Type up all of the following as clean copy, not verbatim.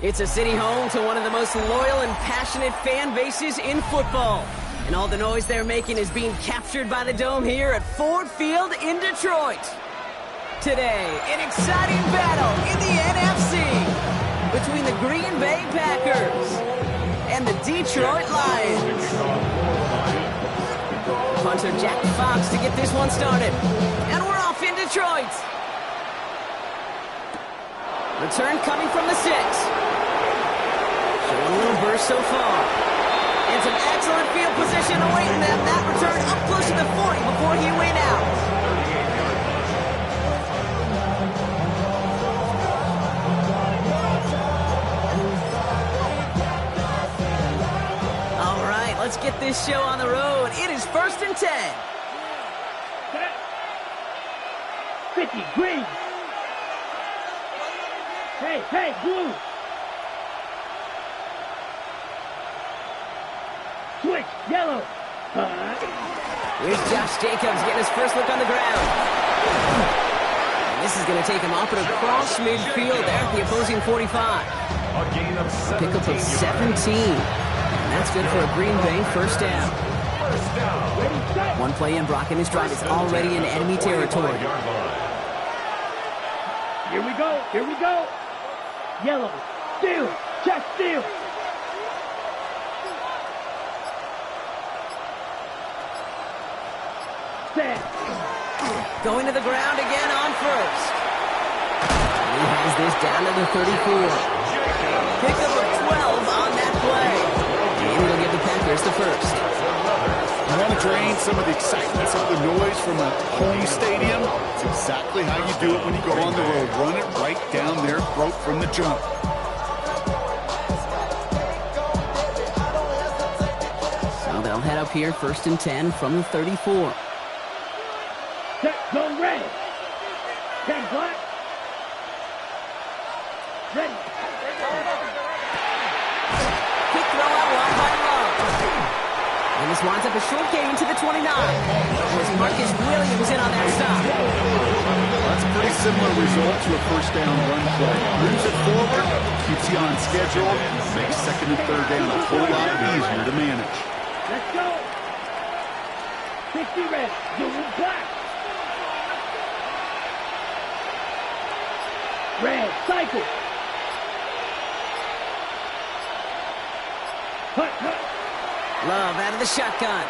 It's a city home to one of the most loyal and passionate fan bases in football. And all the noise they're making is being captured by the Dome here at Ford Field in Detroit. Today, an exciting battle in the NFC between the Green Bay Packers and the Detroit Lions. Punter Jack Fox to get this one started. And we're off in Detroit. Return coming from the 6. Showing a little burst so far. And some excellent field position awaiting them. That return up close to the 40 before he went out. All right, let's get this show on the road. It is 1st and 10. 50, green. Hey, blue. Switch, yellow. Here's Josh Jacobs getting his first look on the ground. And this is going to take him off and across midfield there at the opposing 45. Pickup of 17. And that's good for a Green Bay first down. One play in, Brock and his drive is already in enemy territory. Here we go. Yellow, steal, check, steal. Set. Going to the ground again on first. He has this down to the 34. Pickup of 12 on that play. And he'll give the Packers the first. You want to drain some of the excitement, some of the noise from a home stadium? It's exactly how you do it when you go on the road. Run it right down their throat from the jump. So they'll head up here 1st and 10 from the 34. Set, zone red. 10 black. Ready. Quick throw out wide by Love. And this winds up a short gain to the 29. As Marcus Williams in on that stop. That's a pretty similar result to a first down run play. Moves it forward, keeps you on schedule, makes 2nd and 3rd down a whole lot easier to manage. Let's go. 60 red, zoom black. Red, cycle. Hut. Love out of the shotgun.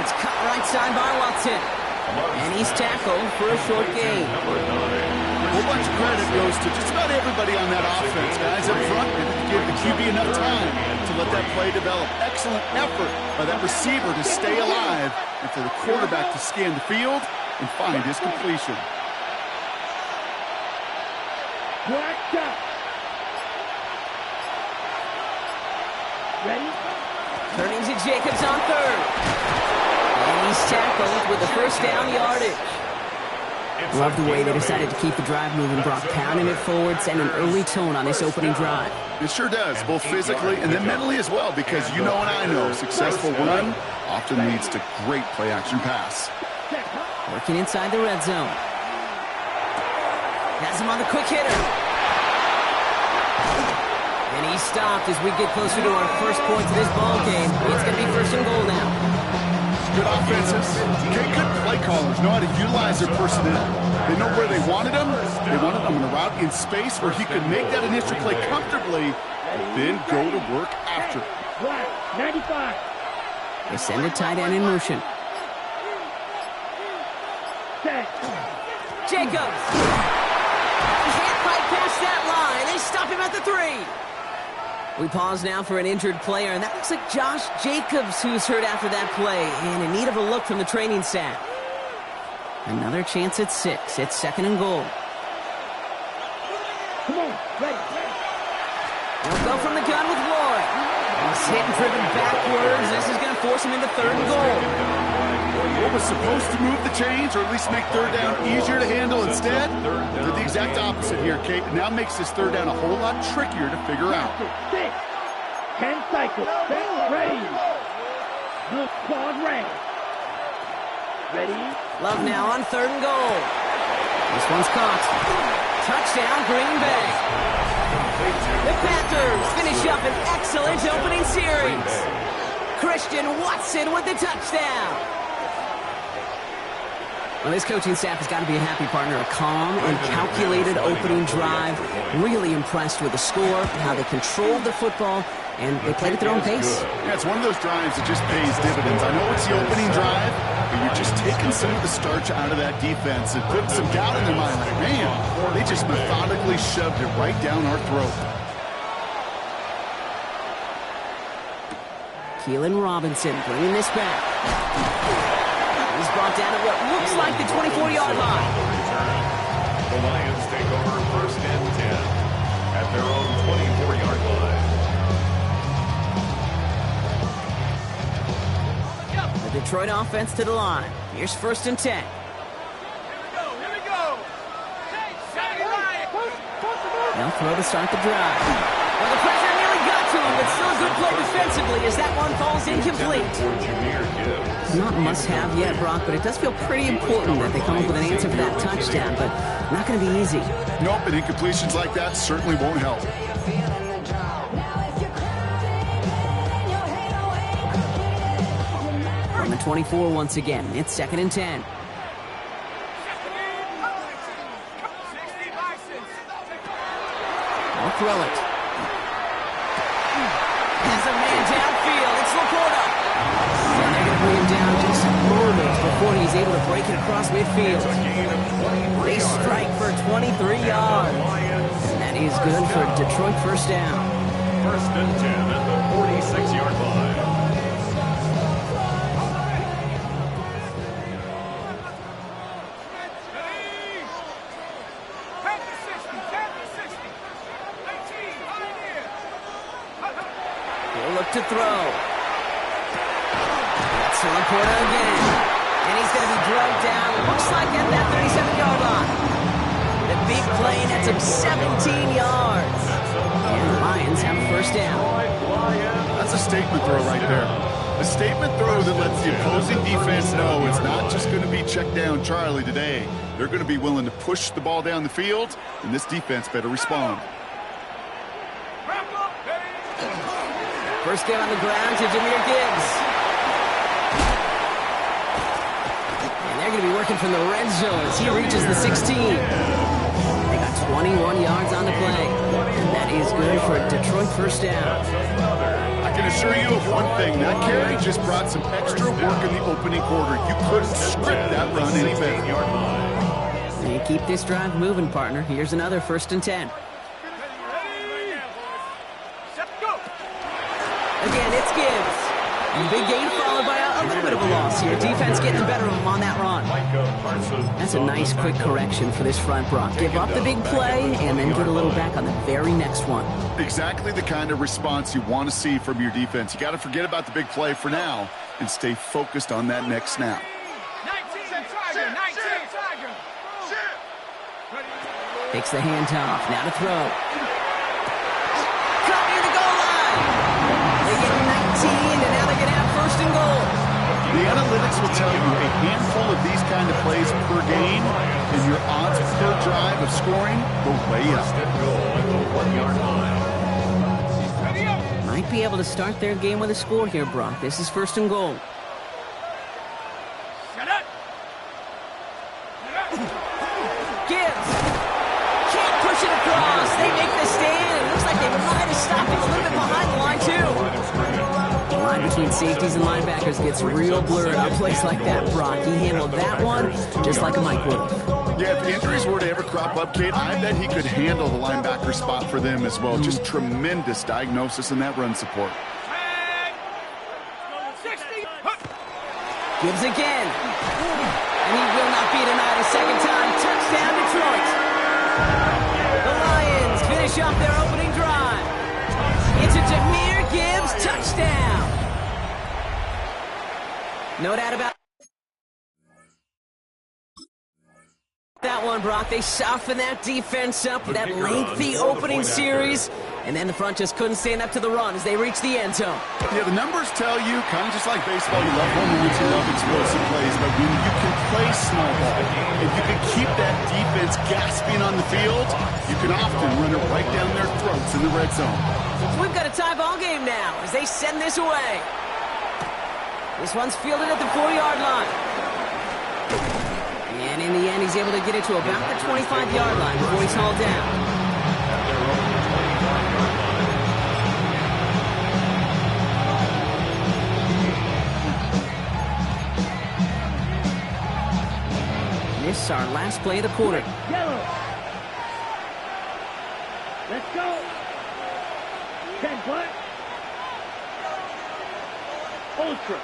It's cut right side by Watson. And he's tackled for a short gain. A whole bunch of credit goes to just about everybody on that offense. Guys up front, give the QB enough time to let that play develop. Excellent effort by that receiver to stay alive and for the quarterback to scan the field and find his completion. Black shot. Ready? Turning to Jacobs on 3rd. And he's tackled with the first down yardage. Love the way they decided to keep the drive moving, Brock, pounding it forward, sending an early tone on this opening drive. It sure does, both physically and then mentally as well, because you know and I know successful run often leads to great play-action pass. Working inside the red zone. Has him on the quick hitter. And he's stopped as we get closer to our first points of this ball game. It's going to be first and goal now. Good offenses. Okay, good play callers know how to utilize their personnel. They know where they wanted him. They wanted him in a route in space where he could make that initial play comfortably, but then go to work after. Black, 95. They send a tight end in motion. Set. Jacobs. Can't quite pass that line. They stop him at the 3. We pause now for an injured player, and that looks like Josh Jacobs, who's hurt after that play, and in need of a look from the training staff. Another chance at 6. It's second and goal. Come on, ready. They'll go from the gun with Lloyd. He's hit and driven backwards. This is going to force him into third and goal. What was supposed to move the chains, or at least make third down easier to handle instead, did the exact opposite here, Kate. It now makes this third down a whole lot trickier to figure out. 6. 10 cycles. Set. Ready. Good squad ready. Ready. Love now on third and goal. This one's caught. Touchdown, Green Bay. The Panthers finish up an excellent opening series. Christian Watson with the touchdown. Well, this coaching staff has got to be a happy partner. A calm and calculated opening drive. Really impressed with the score, how they controlled the football, and they played at their own pace. Yeah, it's one of those drives that just pays dividends. I know it's the opening drive, but you're just taking some of the starch out of that defense and putting some doubt in their mind. Like, man, they just methodically shoved it right down our throat. Keelan Robinson bringing this back. He's brought down at what looks like the 24-yard line. The Lions take over first and 10 at their own 24-yard line. The Detroit offense to the line. Here's first and 10. Here we go. They'll throw to start the drive. Well, the pressure nearly got to him, but still a good play defensively as that one falls incomplete. Not must-have yet, Brock, but it does feel pretty important that they come up with an answer for that touchdown, but not going to be easy. Nope, and incompletions like that certainly won't help. On the 24 once again, it's second and 10. They'll throw it. Has a man downfield. It's Laporta. And they're going to bring him down just moments before he's able to break it across midfield. They strike for 23 yards. And that is good for Detroit first down. First and 10 at the 46-yard line. He'll look to throw. That's Laporta again. And he's going to be drugged down. Looks like at that 37-yard line. The big play nets him 17 yards. And the Lions have a first down. That's a statement throw right there. A statement throw that lets the opposing defense know it's not just going to be check down Charlie today. They're going to be willing to push the ball down the field, and this defense better respond. First down on the ground to Jahmyr Gibbs. And they're going to be working from the red zone as he reaches the 16. They got 21 yards on the play. And that is good for a Detroit first down. I can assure you of one thing. That carry just brought some extra work in the opening quarter. You couldn't script that run any better. They keep this drive moving, partner. Here's another first and 10. Again, it's Gibbs. And big gain followed by a little bit of a loss here. Defense getting the better of him on that run. That's a nice quick correction for this front, Brock. Give up the big play and then get a little back on the very next one. Exactly the kind of response you want to see from your defense. You got to forget about the big play for now and stay focused on that next snap. 19, Tiger. Takes the handoff. Now to throw. Cut near the goal line. They get 19, and now they're going to have first and goal. The analytics will tell you a handful of these kind of plays per game, and your odds per drive of scoring go way up. Goal at the 1-yard line. Might be able to start their game with a score here, Brock. This is 1st and goal. Shut up. Gibbs can't push it across. They make the stand. It looks like they might have stopped him a little bit behind the line, too. The line between safeties and linebackers gets real blurred on plays like that, Brock. He handled that one just like a Mike would. Yeah, if injuries were to ever crop up, Kate, I bet he could handle the linebacker spot for them as well. Just tremendous diagnosis in that run support. Tag. 60. Gibbs again. And he will not be denied a second time. Touchdown, Detroit. The Lions finish off their opening drive. It's a Jahmyr Gibbs touchdown. No doubt about that one, Brock. They softened that defense up with that lengthy opening series, and then the front just couldn't stand up to the run as they reached the end zone. Yeah, the numbers tell you, kind of just like baseball, you love home runs, you love explosive plays, but when you can play small ball, if you can keep that defense gasping on the field, you can often run it right down their throats in the red zone. We've got a tie ball game now as they send this away. This one's fielded at the 4-yard line. And in the end, he's able to get it to about the 25-yard line before he's hauled down. This is our last play of the quarter. Yellow. Let's go. 10 black. Ultra.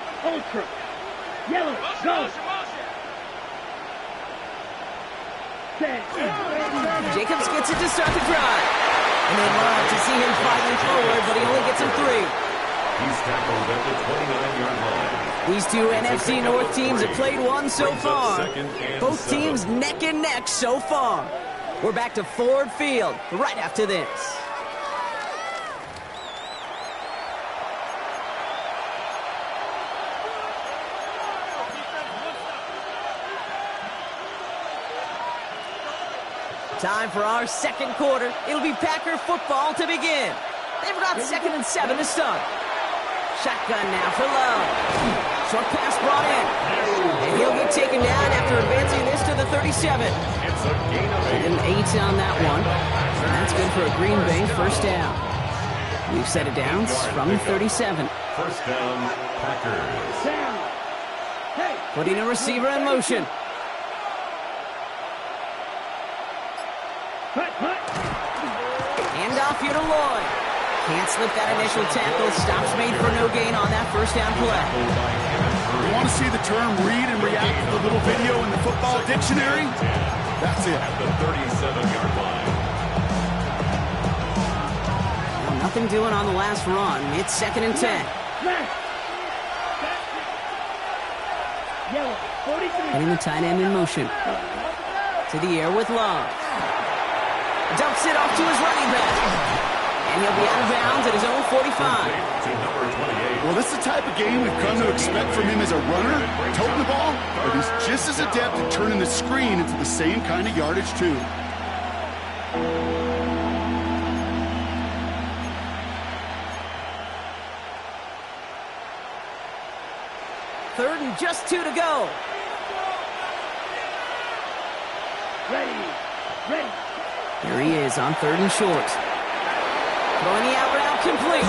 Yellow. Go. 10. Jacobs gets it to start the drive. And they love to see him fighting forward, but he only gets him 3. He's tackled at the 29-yard line. These two NFC North teams have played one so far. Both teams neck and neck so far. We're back to Ford Field right after this. Time for our second quarter. It'll be Packer football to begin. They've got 2nd and 7 to start. Shotgun now for Love. Short pass brought in. And he'll get taken down after advancing this to the 37. It's a gain of 8. An 8 on that one. And that's good for a Green Bay first down. We've set it down from the 37. First down, Packers. Down. Hey. Putting a receiver in motion. Hut. Hand off here to Lloyd. Can't slip that initial tackle. Stops made for no gain on that first down play. You want to see the term read and react to the little video in the football dictionary? That's it. At the 37-yard line. Well, nothing doing on the last run. It's 2nd and 10. Smash. Yellow. 43. Getting the tight end in motion. To the air with Love. Dumps it off to his running back. And he'll be out of bounds at his own 45. To number 28. Well, this is the type of game we've come to expect from him as a runner, toting the ball, but he's just as adept at turning the screen into the same kind of yardage, too. Third and just 2 to go. Ready. Here he is on 3rd and short. Throwing the out route complete.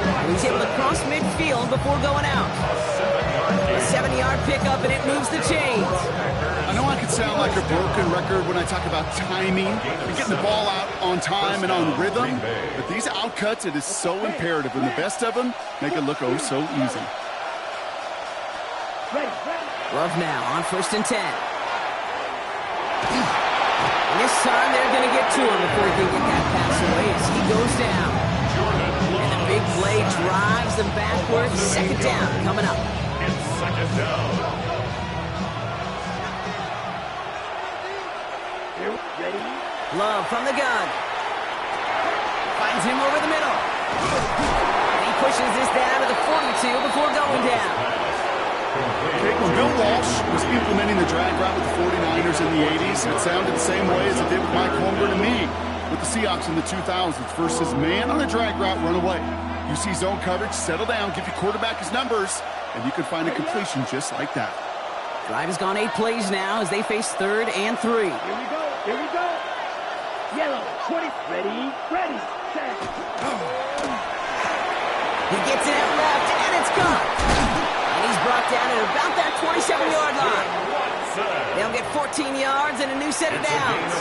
And he's able to cross midfield before going out. A 7-yard pickup, and it moves the chains. I know I could sound like a broken record when I talk about timing and getting the ball out on time and on rhythm, but these outcuts, it is so imperative, and the best of them make it look oh so easy. Love now on 1st and 10. And this time they're going to get to him before he can get that pass away as he goes down. And the big play drives them backwards. 2nd down coming up. It's 2nd down. Ready. Love from the gun. Finds him over the middle. And he pushes this down to the 42 before going down. Okay, When Bill Walsh was implementing the drag route with the 49ers in the 80s, it sounded the same way as it did with Mike Holmgren and me with the Seahawks in the 2000s versus man on a drag route, run away. You see zone coverage, settle down, give your quarterback his numbers, and you can find a completion just like that. Drive has gone 8 plays now as they face 3rd and 3. Here we go. Here we go. Yellow, 20. Ready, ready, set. He gets it out left, and it's gone. And he's brought down at about that 27-yard line. They'll get 14 yards and a new set of downs.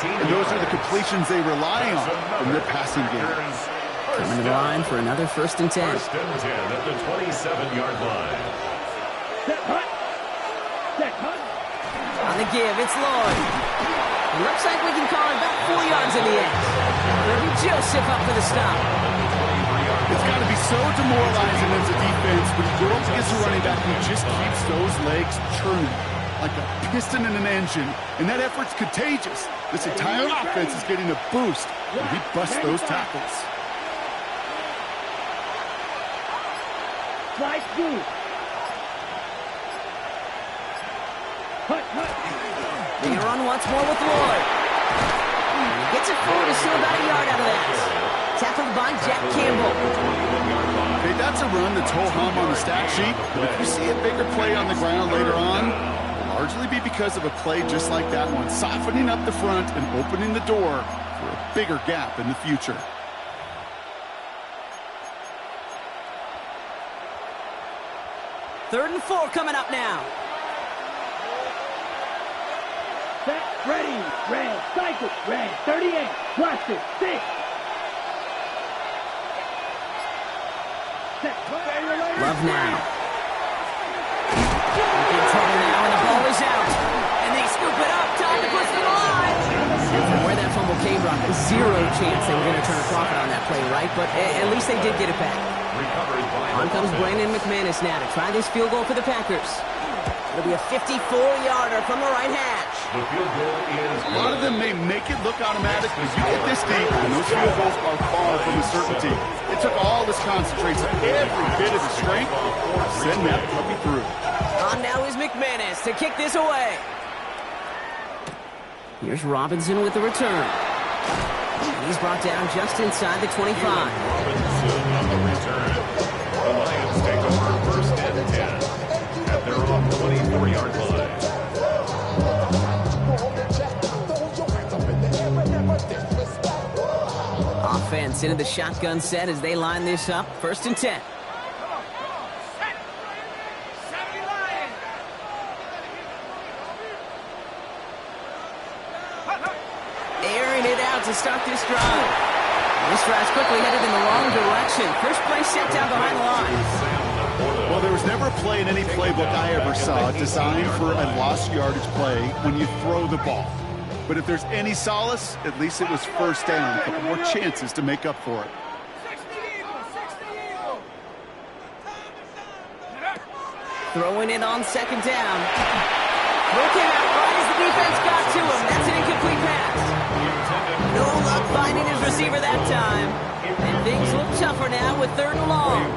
And those are the completions they rely on in their passing game. Coming to the line for another 1st and 10. 1st and 10 at the 27-yard line. Set, hut. Set, hut. On the give, it's Lloyd. It looks like we can call it about 4 yards in the end. It'll be Joseph up for the stop. It's got to be so demoralizing as a defense when you go up against a running back who just keeps those legs churning like a piston in an engine, and that effort's contagious. This entire offense is getting a boost when he busts those tackles. Slide through. Hut, hut. They run once more with Lloyd. And he gets it forward to still about a yard out of that. Tackled by Jack Campbell. Okay, that's a run that's ho-hum on the stat sheet, but if you see a bigger play on the ground later on, it'll largely be because of a play just like that one, softening up the front and opening the door for a bigger gap in the future. Third and 4 coming up now. Set, ready, red, cycle, red, 38, watch it, 6. Set, Love now. In trouble now, and the ball is out. And they scoop it up. Time to push the line. And from where that fumble came from, 0 chance they were going to turn a profit on that play, right? But at least they did get it back. On comes Brandon McManus now to try this field goal for the Packers. It'll be a 54-yarder from the right hash. The field goal is A lot of them may make it look automatic, but you get this deep, and those field goals are far from a certainty. It took all this concentration, every bit of his strength, to send that puppy through. On now is McManus to kick this away. Here's Robinson with the return. And he's brought down just inside the 25. Robinson on the return. The Lions take over 1st and 10 at their own 24-yard line. Offense into the shotgun set as they line this up. 1st and 10. Airing it out to start this drive. This drive's quickly headed in the wrong direction. First play set down behind the line. Well, there was never a play in any playbook I ever saw designed for a lost yardage play when you throw the ball. But if there's any solace, at least it was 1st down. A couple more chances to make up for it. Throwing it on 2nd down. Looking out right as the defense got to him. That's an incomplete pass. No luck finding his receiver that time. And things look tougher now with 3rd and long.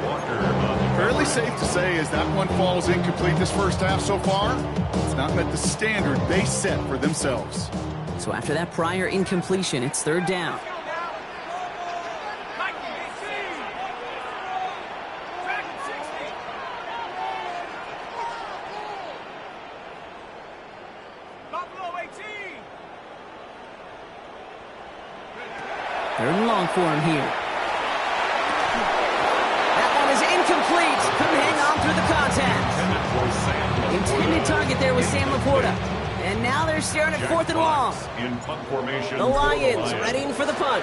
Fairly safe to say as that one falls incomplete this first half so far, it's not met the standard they set for themselves. So after that prior incompletion, it's 3rd down. Third and long for him here. That one is incomplete. Couldn't hang on through the contact. Intended target there was Sam Laporta. And now they're staring at 4th and long. In punt formation. The Lions readying for the punt.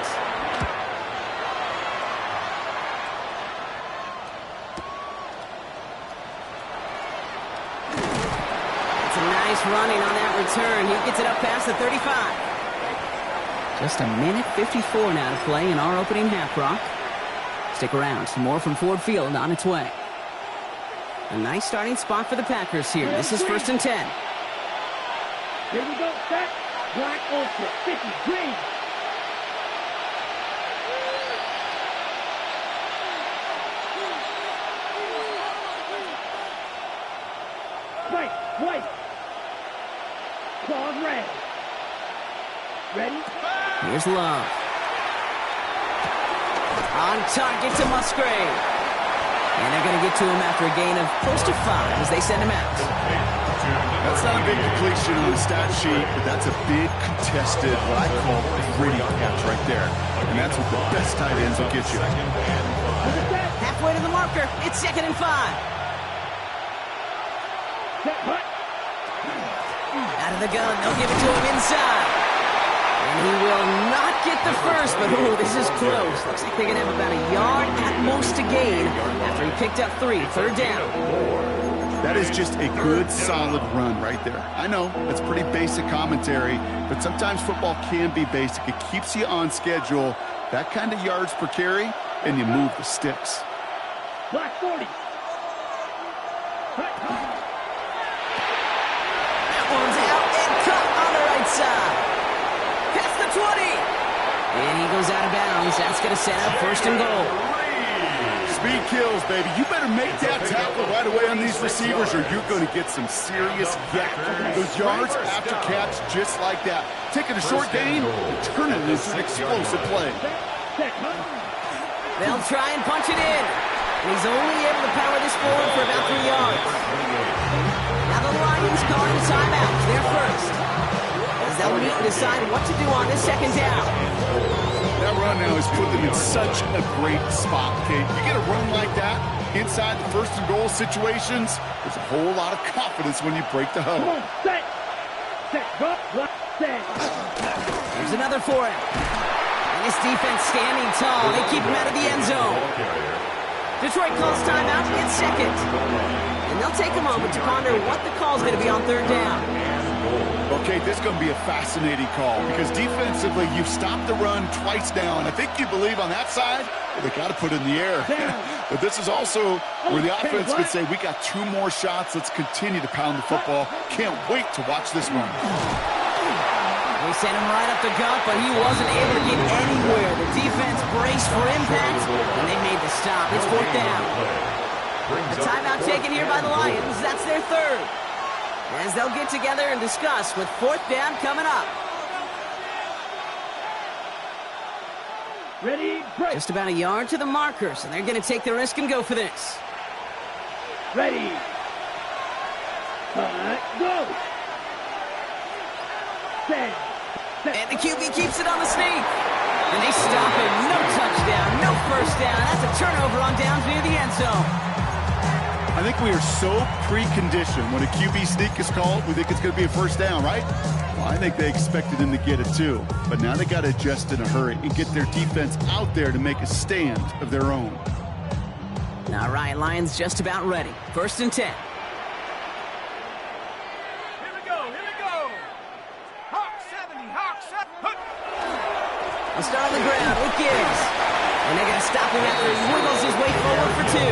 It's a nice running on that return. He gets it up past the 35. Just a minute 54 now to play in our opening half, Brock. Stick around. Some more from Ford Field on its way. A nice starting spot for the Packers here. This is 1st and 10. Here we go, set. Black Ultra, 50, green. Claws red. Ready? Here's Love. On target to Musgrave. And they're going to get to him after a gain of close to 5 as they send him out. That's not a big completion on the stat sheet, but that's a big contested, what I call a gritty catch right there. And that's what the best tight ends will get you. Halfway to the marker. It's 2nd and 5. Set, hut. Out of the gun. They'll give it to him inside. And he will not get the first, but ooh, this is close. Looks like they're going to have about a yard at most to gain after he picked up 3. 3rd down. That is just a good, solid run right there. I know, that's pretty basic commentary, but sometimes football can be basic. It keeps you on schedule, that kind of yards per carry, and you move the sticks. Black 40. Hut, hut. That one's out and cut on the right side. Past the 20. And he goes out of bounds. That's going to set up 1st and goal. Speed kills, baby. You better make that tackle right away on these receivers or you're going to get some serious yak. Those yards after catch just like that. Taking a short gain and turning it into an explosive play. Set, hut. They'll try and punch it in. And he's only able to power this forward for about 3 yards. Now the Lions calling a timeout. They're first. As they'll meet and decide what to do on this 2nd down. That run now has put them in such a great spot, okay? You get a run like that inside the 1st and goal situations, there's a whole lot of confidence when you break the Come huddle. on, set. Set, drop, block, set. Here's another for him. And this defense standing tall. They keep him out of the end zone. Detroit calls timeout. It's 2nd. And they'll take a moment to ponder what the call's going to be on 3rd down. Okay, this is going to be a fascinating call because defensively, you've stopped the run twice now, and I think you believe on that side, well, they got to put it in the air. But this is also where the offense could say, we got 2 more shots. Let's continue to pound the football. Can't wait to watch this one. They sent him right up the gut, but he wasn't able to get anywhere. The defense braced for impact, and they made the stop. It's 4th down. A timeout taken here by the Lions. That's their 3rd. As they'll get together and discuss with 4th down coming up. Ready, break. Just about a yard to the marker, so they're going to take the risk and go for this. Ready. Hut, go. Set. And the QB keeps it on the sneak. And they stop him. No touchdown, no 1st down. That's a turnover on downs near the end zone. I think we are so preconditioned when a QB sneak is called, we think it's going to be a 1st down, right? Well, I think they expected him to get it too. But now they got to adjust in a hurry and get their defense out there to make a stand of their own. All right, Lions just about ready. 1st and 10. Here we go, here we go. Hawk 70, Hawk 7. They'll start on the ground with Gibbs. And they're going to stop him after he wiggles his way forward for 2.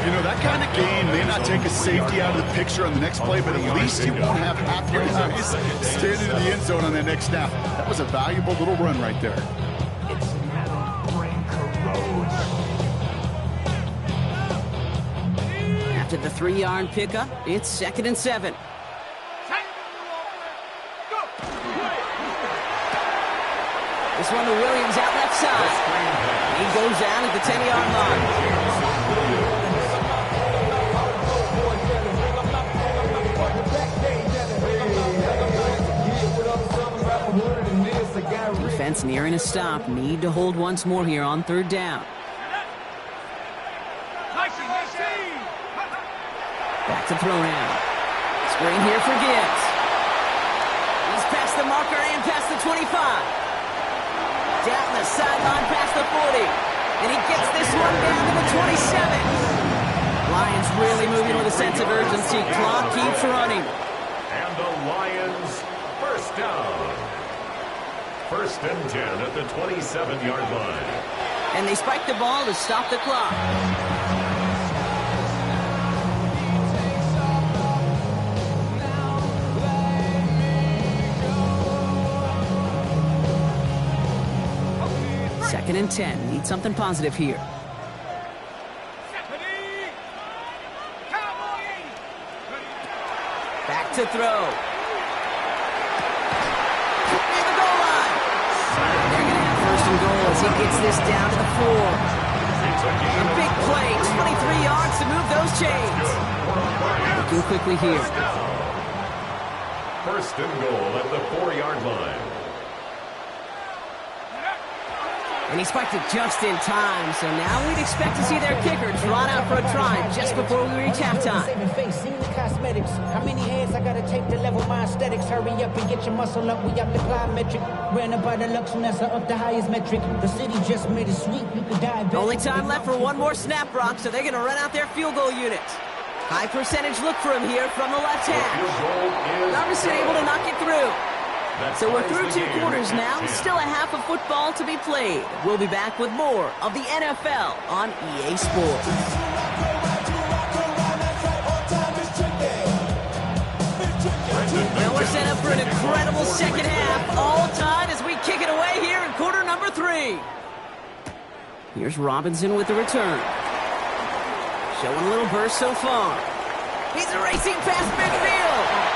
You know, that kind of game may not take a safety out of the picture on the next play, but at least you won't have half your guys standing in the end zone on that next snap. That was a valuable little run right there. After the 3-yard pickup, it's 2nd and 7. This one to Williams out left side. He goes down at the 10-yard line. Defense nearing a stop. Need to hold once more here on 3rd down. Back to throw now. Screen here for Gibbs. He's past the marker and past the 25. Down the sideline past the 40. And he gets this one down to the 27. Lions really moving with a sense of urgency. Clock keeps running. And the Lions 1st down. 1st and 10 at the 27-yard line. And they spike the ball to stop the clock. Second and 10. Need something positive here. Back to throw. and goal as he gets this down to the 4. A big play, 23 yards to move those chains. Looking quickly here. First and goal at the 4-yard line. And he spiked it just in time, so now we'd expect to see their kicker drawn out for a try just before we reach halftime. Cosmetics. How many hands I gotta take to level my aesthetics? Hurry up and get your muscle up. We up the plyometric. Ran up by the Lux and that's up the highest metric. The city just made it sweet. You could die. Only time left for one more snap, Brock, so they're going to run out their field goal unit. High percentage look for him here from the left hand. Robinson able to knock it through. So we're through 2 quarters now. Still a half of football to be played. We'll be back with more of the NFL on EA Sports. And we're set up for an incredible second half. All tied as we kick it away here in quarter number 3. Here's Robinson with the return. Showing a little burst so far. He's racing past midfield.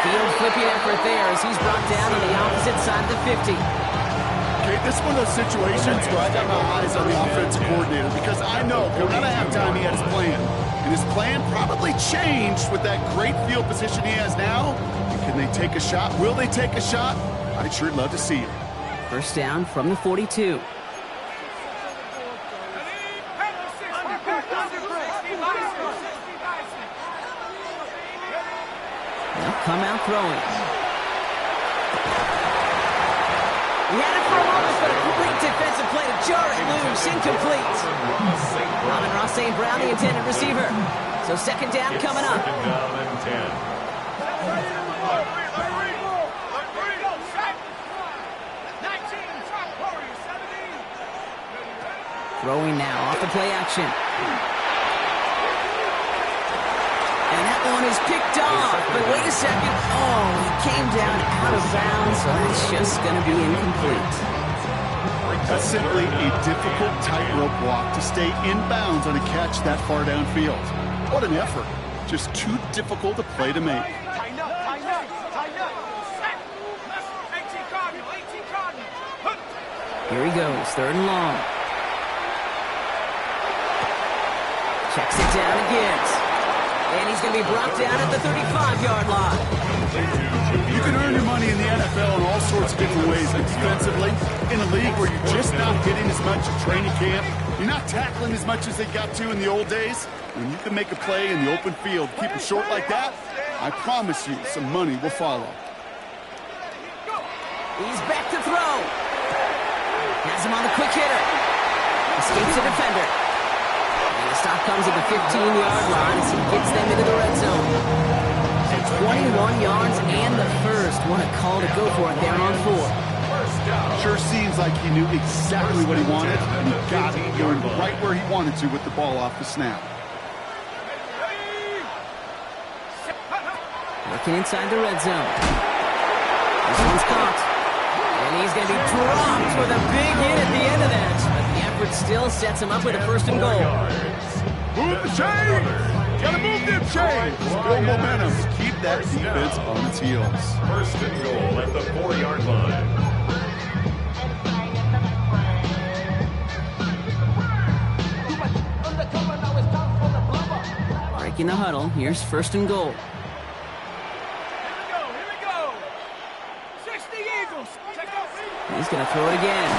Field flipping effort there as he's brought down on the opposite side of the 50. Okay, this is one of those situations where I got my eyes on the offensive coordinator because I know coming out of halftime he had his plan. And his plan probably changed with that great field position he has now. And can they take a shot? Will they take a shot? I'd sure love to see it. First down from the 42. Come out throwing. He had it for a moment, but a complete defensive play to jar it loose. Incomplete. Amon-Ra St. Brown, the intended receiver. So second down coming up. Second down and 10. Throwing now off the play action. And that one is picked off, but wait a second. Oh, he came down out of bounds, so that's just going to be incomplete. That's simply a difficult tightrope walk to stay in bounds on a catch that far downfield. What an effort. Just too difficult a play to make. Tighten up, tighten up, tighten up. Set. 18 Cardinal, 18 Cardinal. Here he goes, third and long. Checks it down again. And he's going to be brought down at the 35-yard line. You can earn your money in the NFL in all sorts of different ways, but defensively, in a league where you're just not hitting as much at training camp, you're not tackling as much as they got to in the old days, when you can make a play in the open field, keep them short like that, I promise you some money will follow. He's back to throw. Has him on the quick hitter. Escapes the defender. And the stop comes at the 15-yard line as he gets them into the red zone. 21 yards and the first. What a call to go for it there on 4. Sure seems like he knew exactly what he wanted, and he got it going right where he wanted to with the ball off the snap. Looking inside the red zone. This one's caught. And he's going to be dropped with a big hit at the end of that. But the effort still sets him up with a first and goal. Move the chains! Gotta move them chains! Build momentum. Keep that defense on its heels. First and goal at the 4-yard line. Breaking the huddle. Here's first and goal. He's going to throw it again.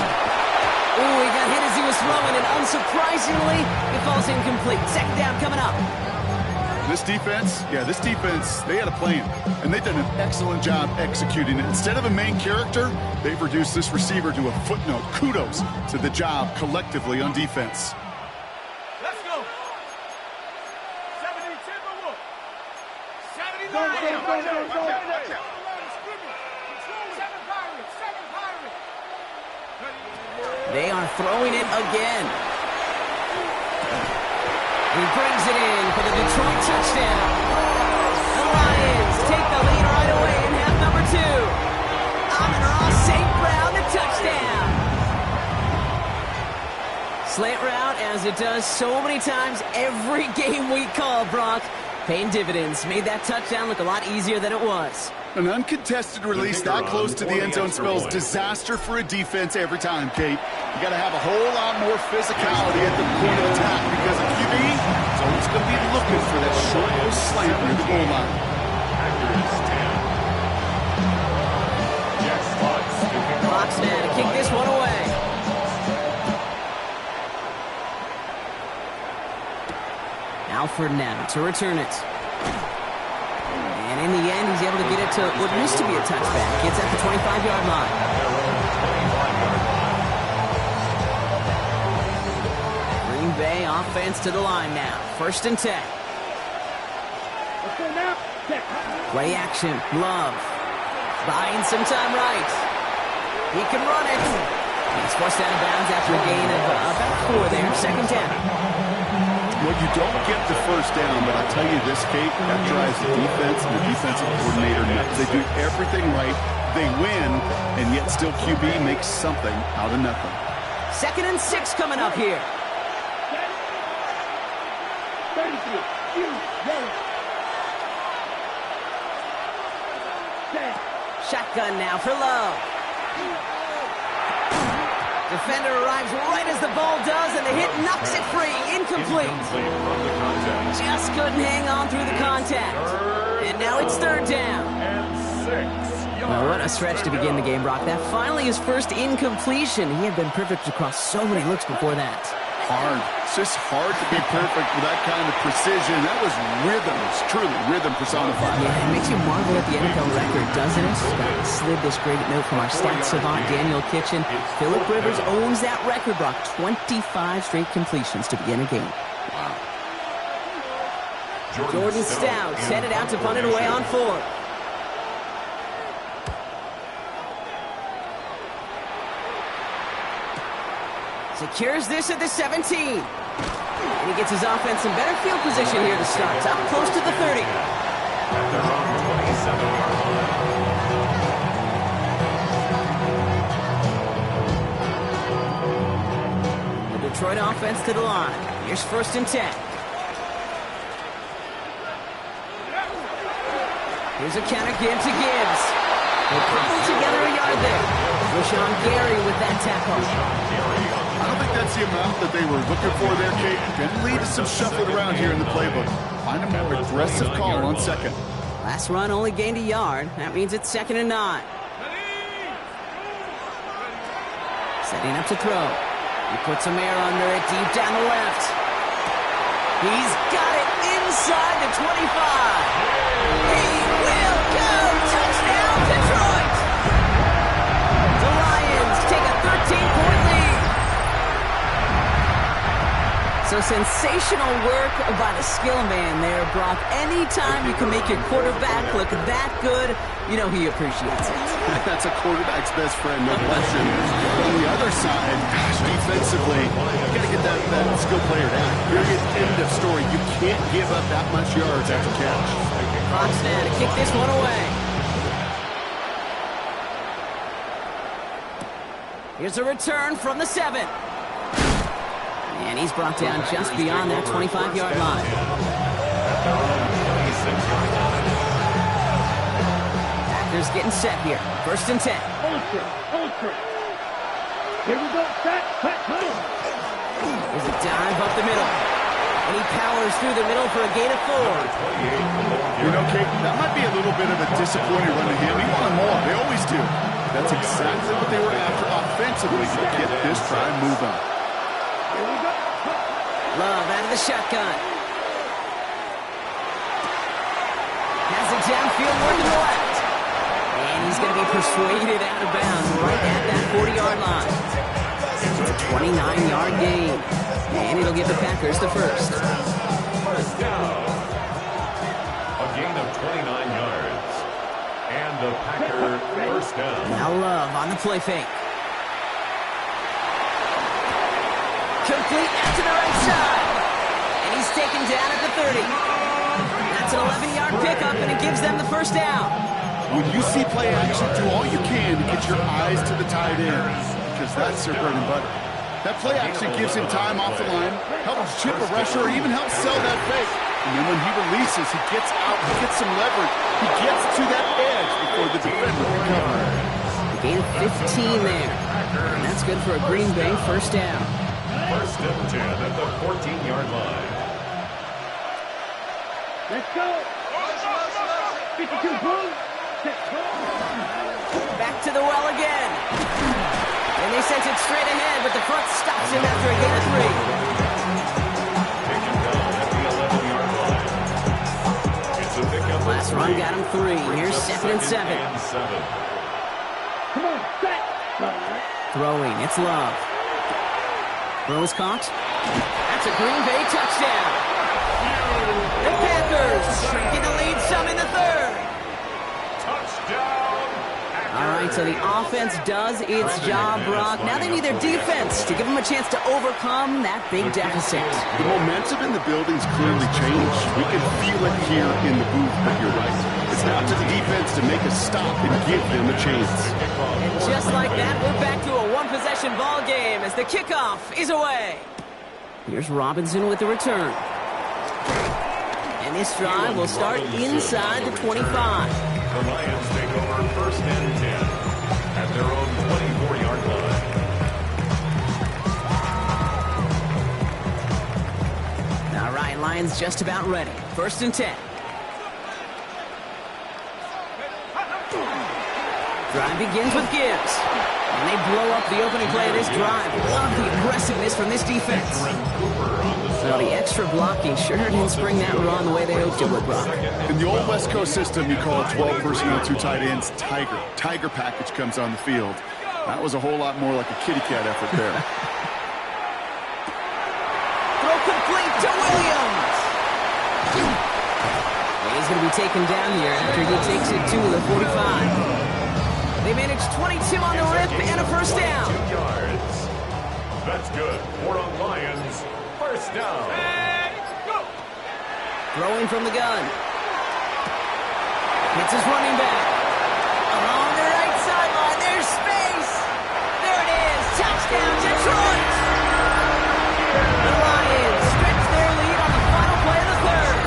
Oh, he got hit as he was throwing, and unsurprisingly, it falls incomplete. Second down coming up. This defense, they had a plan, and they've done an excellent job executing it. Instead of a main character, they've reduced this receiver to a footnote. Kudos to the job collectively on defense. Let's go. 70 Timberwolves. 79. They are throwing it again. He brings it in for the Detroit touchdown. The Lions take the lead right away in half number 2. Amon-Ra St. Brown, the touchdown. Slant route, as it does so many times every game we call, Brock. Paying dividends. Made that touchdown look a lot easier than it was. An uncontested release that close to the end zone spells disaster for a defense every time, Kate. You got to have a whole lot more physicality at the point of attack because a QB is always going to be looking for that short little slant near the goal line. Fox now to kick this one away. Alford now to return it. And in the end, he's able to get it to what used to be a touchback. It's at the 25-yard line. Green Bay offense to the line now. 1st and 10. Let's go now. Check. Play action. Love. Buying some time right. He can run it. He's forced out of bounds after a gain of about 4 there. 2nd down. Well, you don't get the first down, but I'll tell you this, Kate, that drives the defense and the defensive coordinator nuts. They do everything right, they win, and yet still QB makes something out of nothing. 2nd and 6 coming up here. 33. Set. Shotgun now for Love. Defender arrives right as the ball does, and the hit knocks it free. Incomplete. Just couldn't hang on through the contact. And now it's 3rd down. Well, what a stretch to begin the game, Brock. That finally his first incompletion. He had been perfect across so many looks before that. Hard. It's just hard to be perfect with that kind of precision. That was rhythm. It's truly rhythm personified. Yeah, it makes you marvel at the NFL record, doesn't it? Scott slid this great note from our stats savant, Daniel Kitchen. Phillip Rivers owns that record, Brock. 25 straight completions to begin a game. Wow. Jordan Stout headed out to punt it away on 4th. Secures this at the 17. And he gets his offense in better field position here to start. Up close to the 30. At their own 27-yard line. The Detroit offense to the line. Here's 1st and 10. Here's a counter give to Gibbs. They cobble together a yard there. Rashawn Gary with that tackle. I don't think that's the amount that they were looking for there, Kate. Going to lead to some shuffling around here in the playbook. Find a more aggressive call on 2nd. Last run only gained a yard. That means it's 2nd and 9. Setting up to throw. He puts some air under it deep down the left. He's got it inside the 25. He will go. Touchdown, Detroit. The Lions take a 13-point lead. So sensational work by the skill man there, Brock. Anytime you can make your quarterback look that good, you know he appreciates it. That's a quarterback's best friend, no question. On the other side, gosh, defensively, you got to get that skill player down. Period. End of story. You can't give up that much yards after catch. Fox now to kick this one away. Here's a return from the 7. And he's brought down just beyond that 25-yard line. Packers getting set here. 1st and 10. Hold straight. Here we go. Set. Cut. There's a dive up the middle. And he powers through the middle for a gain of 4. You know, Kate, that might be a little bit of a disappointing run to him. He wanted more. They always do. That's exactly what they were after offensively to get this drive moving. Love out of the shotgun. Has it downfield more to the left. And he's going to be persuaded out of bounds right at that 40-yard line. It's a 29-yard gain. And it'll give the Packers the first. A gain of 29 yards. And the Packer first down. Now Love on the play fake. Complete out to the right side. And he's taken down at the 30. That's an 11-yard pickup, and it gives them the first down. When you see play action, do all you can to get your eyes to the tight end, because that's their bread and butter. That play action gives him time off the line, helps chip a rusher, or even helps sell that fake. And then when he releases, he gets out, he gets some leverage. He gets to that edge before the defender can cover. Gain of 15 there. And that's good for a Green Bay first down. First and 10 at the 14-yard line. Let's go. 52 blue. Back to the well again. And they sent it straight ahead, but the front stops him after a gain of 3. Taken down at the 11-yard line. It's a pickup. Last run got him 3. Here's 2nd and 7. Come on, set. Throwing, it's Love. Throw is caught. That's a Green Bay touchdown. The Packers shrinking the lead some in the 3rd. Touchdown. All right, so the offense does its job, Brock. Now they need their defense to give them a chance to overcome that big deficit. The momentum in the building's clearly changed. We can feel it here in the booth, but you're right. It's now to the defense to make a stop and give them a chance. And just like that, we're back to a one-possession ball game as the kickoff is away. Here's Robinson with the return. And this drive will start inside the 25. The Lions take over first and 10 at their own 24-yard line. All right, Lions just about ready. First and 10. Drive begins with Gibbs. And they blow up the opening play of this drive. Love the aggressiveness from this defense. Well, the extra blocking sure didn't spring that run the way they hoped it would, Brock. In the old West Coast system, you call 12 personnel, 2 tight ends, Tiger. Tiger package comes on the field. That was a whole lot more like a kitty cat effort there. Throw complete to Williams. And he's going to be taken down here after he takes it to the 45. They managed 22 on the rip and a first down. 2 yards. That's good for a Lions first down. Throwing from the gun. Hits his running back. Along the right sideline, there's space. There it is. Touchdown, Detroit. The Lions stretch their lead on the final play of the 3rd.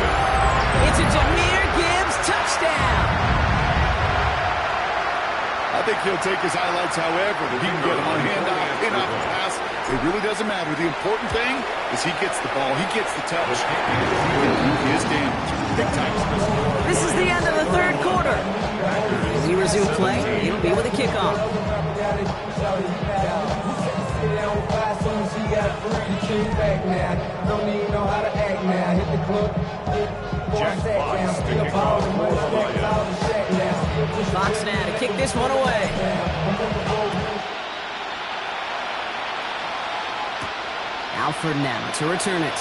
It's a Jahmyr Gibbs touchdown. I think he'll take his highlights however that he can get them on handoff, in-off, pass. It really doesn't matter. The important thing is he gets the ball, he gets the touch, he can do his damage. Big time. This is the end of the 3rd quarter. As we resume play, it'll be with a kickoff. Jack Fox picking off for the Lions. Fox now to kick this one away. Alford now to return it.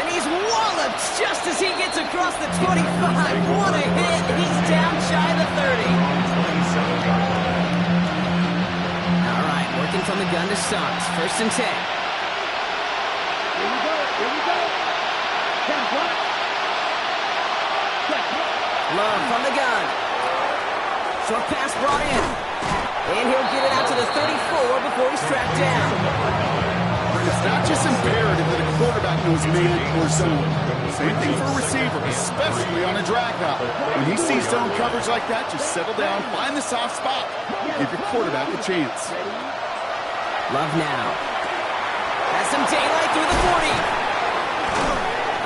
And he's walloped just as he gets across the 25. What a hit. He's down shy of the 30. All right, working from the gun to Suggs. First and 10. Here we go. Here we go. 10 block. Love from the gun. Short pass brought in. And he'll get it out to the 34 before he's tracked down. It's not just imperative that a quarterback knows man or zone. Same thing for a receiver, especially on a drag route. When he sees zone coverage like that, just settle down, find the soft spot. Give your quarterback a chance. Love now. Has some daylight through the 40.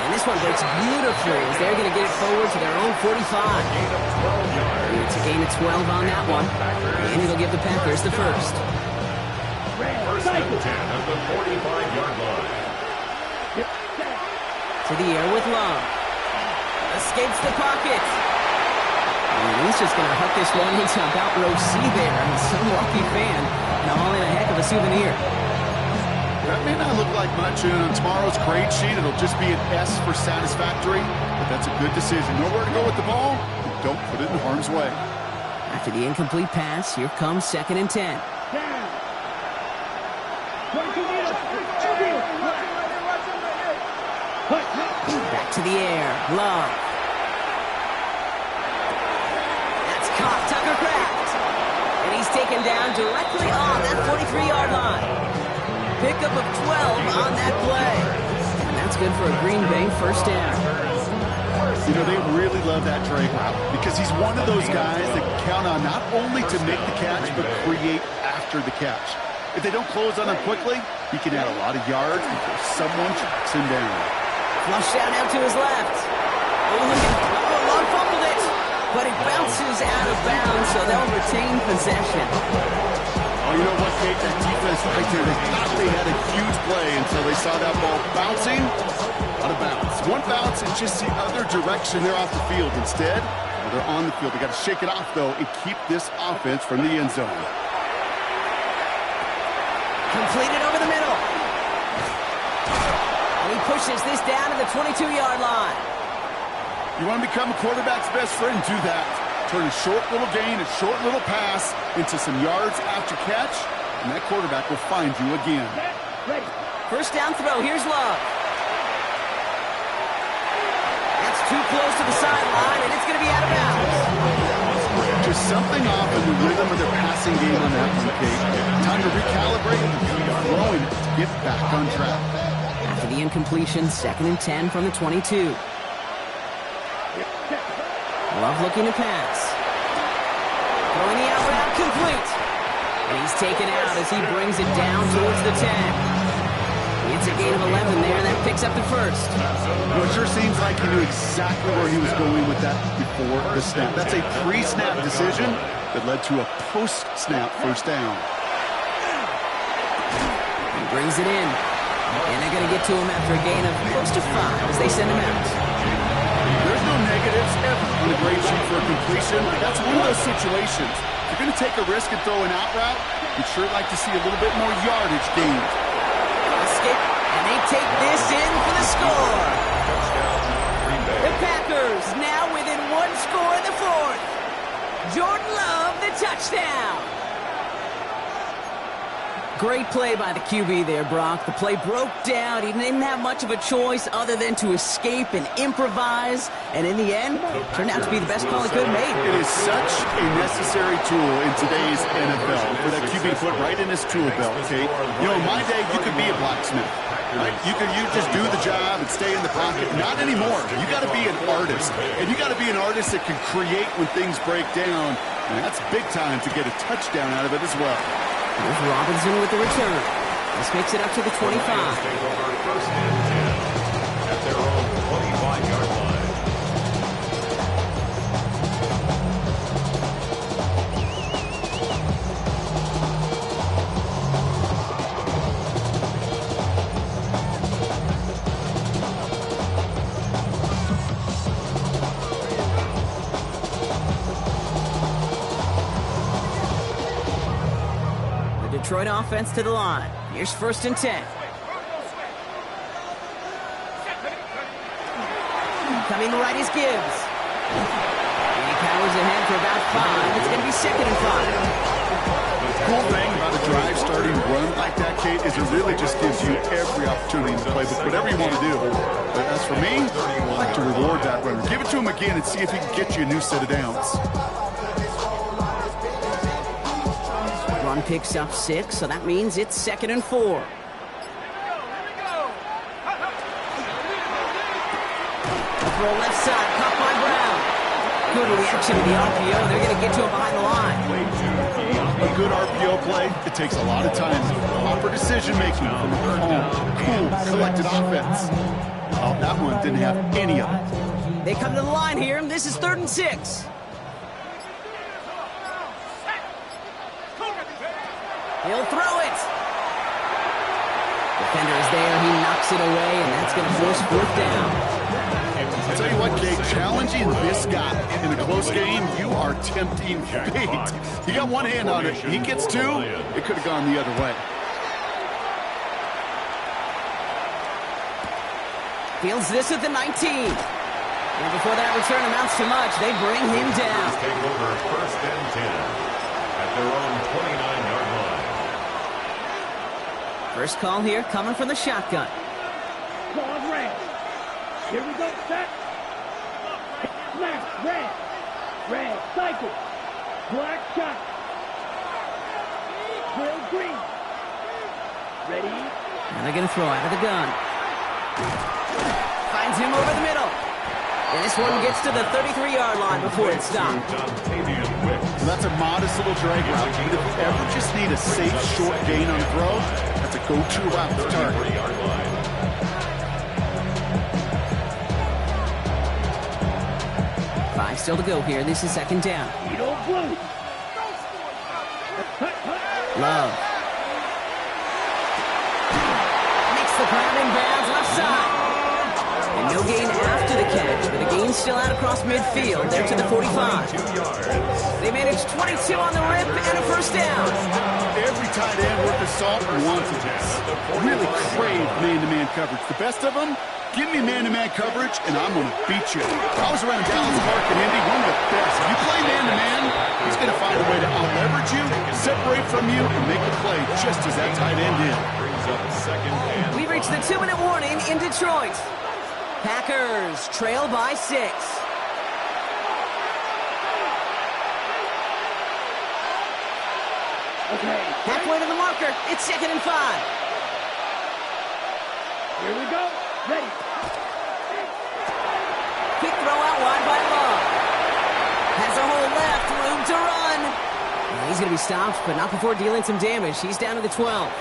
And this one breaks beautifully as they're going to get it forward to their own 45. It's a gain of 12 on that one. And it'll give the Packers the first. First and 10 at the 45-yard line. To the air with Love. Escapes the pocket. And he's just going to hook this one into about row C there. And some lucky fan. Now all in a heck of a souvenir. That may not look like much on tomorrow's grade sheet. It'll just be an S for satisfactory. But that's a good decision. Nowhere to go with the ball. Don't put it in harm's way. After the incomplete pass, here comes 2nd and 10. Back to the air. Love. That's caught. Tucker Kraft. And he's taken down directly on that 43-yard line. Pickup of 12 on that play. And that's That's good for a Green Bay first down. You know, they really love that drag route because he's one of those guys that count on not only to make the catch, but create after the catch. If they don't close on him quickly, he can add a lot of yards before someone tracks him down. Flushed out to his left. Long fumbled it, but it bounces out of bounds, so they'll retain possession. Oh, you know what, Kate? That defense right there, they thought they had a huge play until they saw that ball bouncing out of bounds. One bounce and just the other direction. They're off the field. Instead, they're on the field. They got to shake it off, though, and keep this offense from the end zone. Completed over the middle. And he pushes this down to the 22-yard line. You want to become a quarterback's best friend? Do that. Turn a short little gain, a short little pass into some yards after catch, and that quarterback will find you again. Ready. First down throw. Here's Love. That's too close to the sideline, and it's going to be out of bounds. Just something off in the rhythm of their passing game on that one, Kate. Time to recalibrate and keep throwing it to get back on track. After the incompletion, 2nd and 10 from the 22. Love looking to pass. Throwing the out route complete. And he's taken out as he brings it down towards the 10. It's a gain of 11 there, and that picks up the first. Well, it sure seems like he knew exactly where he was going with that before the snap. That's a pre-snap decision that led to a post-snap first down. He brings it in. And they're going to get to him after a gain of close to 5 as they send him out. There's no negatives ever on a grade sheet for a completion. That's one of those situations. If you're going to take a risk and throw an out route, you'd sure like to see a little bit more yardage gained. Escape, and they take this in for the score. The Packers now within 1 score in the 4th. Jordan Love, the touchdown. Great play by the QB there, Brock. The play broke down. He didn't have much of a choice other than to escape and improvise. And in the end, turned out to be the best call he could have made. It is such a necessary tool in today's NFL for that QB to put right in his tool belt, Kate. You know, in my day, you could be a blacksmith. Right? You just do the job and stay in the pocket. Not anymore. You got to be an artist. And you got to be an artist that can create when things break down. And that's big time to get a touchdown out of it as well. Here's Robinson with the return. This makes it up to the 25. Take over 1st and 10 at their own 25-yard line. Detroit offense to the line. Here's 1st and 10. Coming right is Gibbs. And he powers ahead for about 5. It's going to be 2nd and 5. Cool thing about a drive starting run like that, Kate, is it really just gives you every opportunity to play with whatever you want to do. But as for me, I like to reward that runner. Give it to him again and see if he can get you a new set of downs. Run picks up 6, so that means it's 2nd and 4. Throw left side, caught by Brown. Good reaction to the RPO. They're going to get to him behind the line. A good RPO play, it takes a lot of time. Proper decision-making from a calm, cool, collected offense. Oh, that one didn't have any of it. They come to the line here, and this is 3rd and 6. He'll throw it. Defender is there. He knocks it away, and that's going to force 4th down. I'll tell you what, Kate, challenging this guy in a close game, you are tempting fate. He got one hand on it. He gets 2, it could have gone the other way. Fields this at the 19. And before that return amounts to much, they bring him down. Take over 1st and 10 at their own 29-yard line. First call here coming from the shotgun. Claws red. Here we go, set. Left, red. Red, cycle. Black shot. Drill green. Ready. And they're going to throw out of the gun. Finds him over the middle. And this one gets to the 33-yard line before it's stopped. So that's a modest little drag route. But if you ever just need a safe, short gain on the throw, that's a go-to route to target. 5 still to go here. This is second down. Love. Makes the grab in bounds left side. And no gain after the catch, but a gain still out across midfield. There to the 45. They managed 22 on the rip and a first down. Every tight end worth his salt wanted this. Really crave man-to-man coverage. The best of them, give me man-to-man coverage, and I'm going to beat you. I was around Dallas Park in Indy, one of the best. If you play man-to-man, he's going to find a way to out-leverage you, separate from you, and make a play just as that tight end did. We've reached the 2-minute warning in Detroit. Packers trail by 6. Halfway to the marker. It's 2nd and 5. Here we go. Ready. Quick throw out wide by Love. Has a hole left. Room to run. And he's going to be stopped, but not before dealing some damage. He's down to the 12.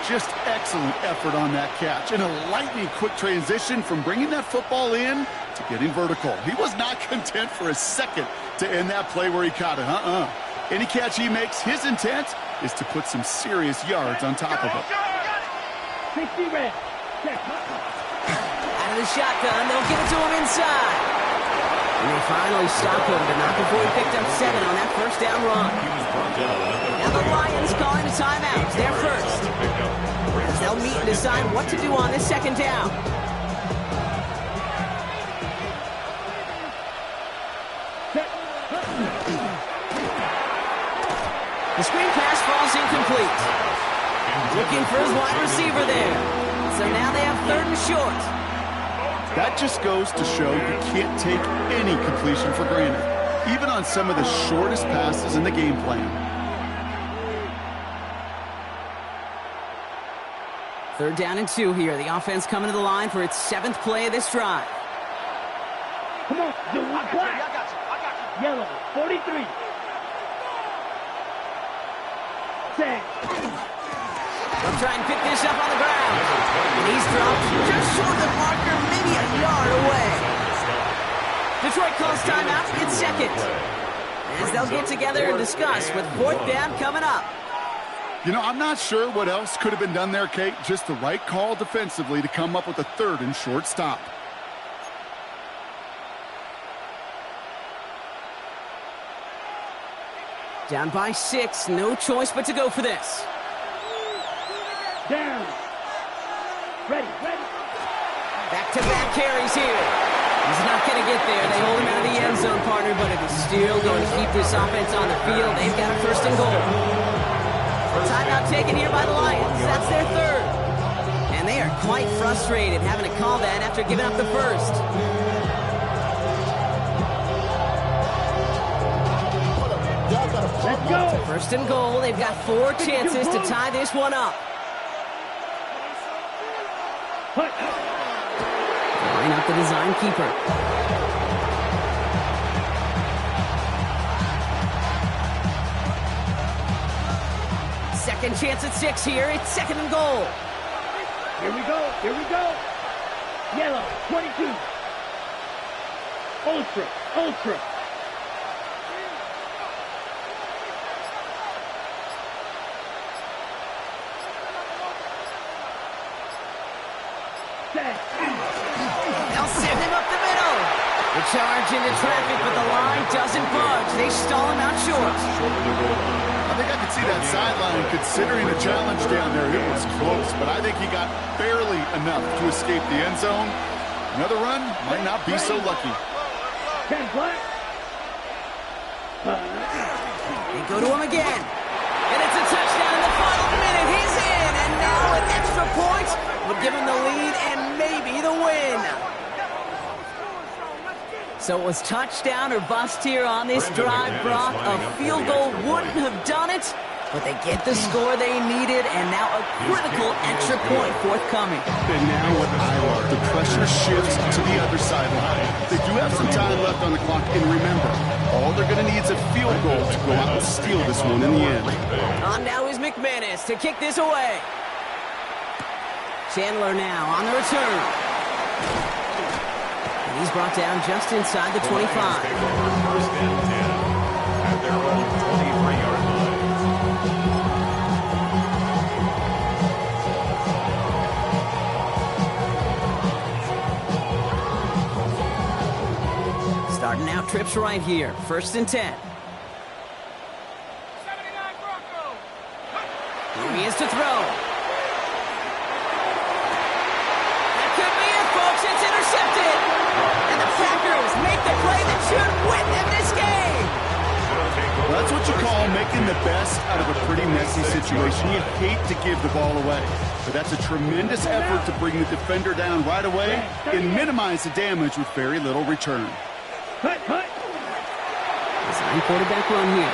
Just excellent effort on that catch. And a lightning quick transition from bringing that football in to getting vertical. He was not content for a second to end that play where he caught it. Any catch he makes, his intent is to put some serious yards on top of it. 60 red. Out of the shotgun, they'll give it to him inside. And they finally stop him, but not before he picked up 7 on that first down run. Now the Lions calling a timeout. They're first. As they'll meet and decide what to do on this second down. The screen pass falls incomplete. Looking for his wide receiver there. So now they have 3rd and short. That just goes to show you can't take any completion for granted, even on some of the shortest passes in the game plan. 3rd down and 2 here. The offense coming to the line for its 7th play of this drive. Come on, do one black. Yellow, 43. Say. They'll try and pick this up on the ground. And he's dropped just short of the marker, maybe a yard away. Detroit calls timeout. It's 2nd. As they'll get together and discuss with 4th down coming up. You know, I'm not sure what else could have been done there, Kate. Just the right call defensively to come up with a 3rd and short stop. Down by 6. No choice but to go for this. Down. Ready. Back-to-back carries here. He's not going to get there. They hold him out of the end zone, partner, but it is still going to keep this offense on the field. They've got a 1st and goal. Timeout taken here by the Lions. That's their 3rd. And they are quite frustrated having to call that after giving up the 1st. Let's go. 1st and goal. They've got 4 chances to tie this one up. Line up the design keeper. Second chance at 6 here. It's 2nd and goal. Here we go. Yellow, 22. Ultra. They'll send him up the middle. The charge into traffic, but the line doesn't budge. They stall him out short. I think I could see that sideline considering the challenge down there. It was close, but I think he got barely enough to escape the end zone. Another run might not be so lucky. They go to him again. And it's a touchdown in the final minute. He's in, and now an extra point would give him the lead and maybe the win. So it was touchdown or bust here on this drive, Brock. A field goal wouldn't have done it. But they get the score they needed, and now a critical extra point forthcoming. And now what I love, the pressure shifts to the other sideline. They do have some time left on the clock, and remember, all they're going to need is a field goal to go out and steal this one in the end. On now is McManus to kick this away. Chandler now on the return. And he's brought down just inside the 25. First and 10 at their own 23-yard line. Starting out trips right here. First and 10. 79 Broncos. Here he is to throw. That could be it, folks. It's intercepted. And the Packers make the play that should win them this game. Well, that's what you call making the best out of a pretty messy situation. You hate to give the ball away, but that's a tremendous effort to bring the defender down right away and minimize the damage with very little return. Hut, hut. Design quarterback run here.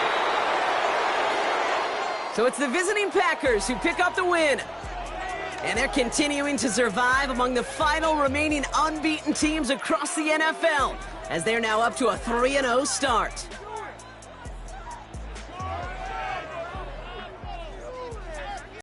So it's the visiting Packers who pick up the win. And they're continuing to survive among the final remaining unbeaten teams across the NFL, as they're now up to a 3-0 start.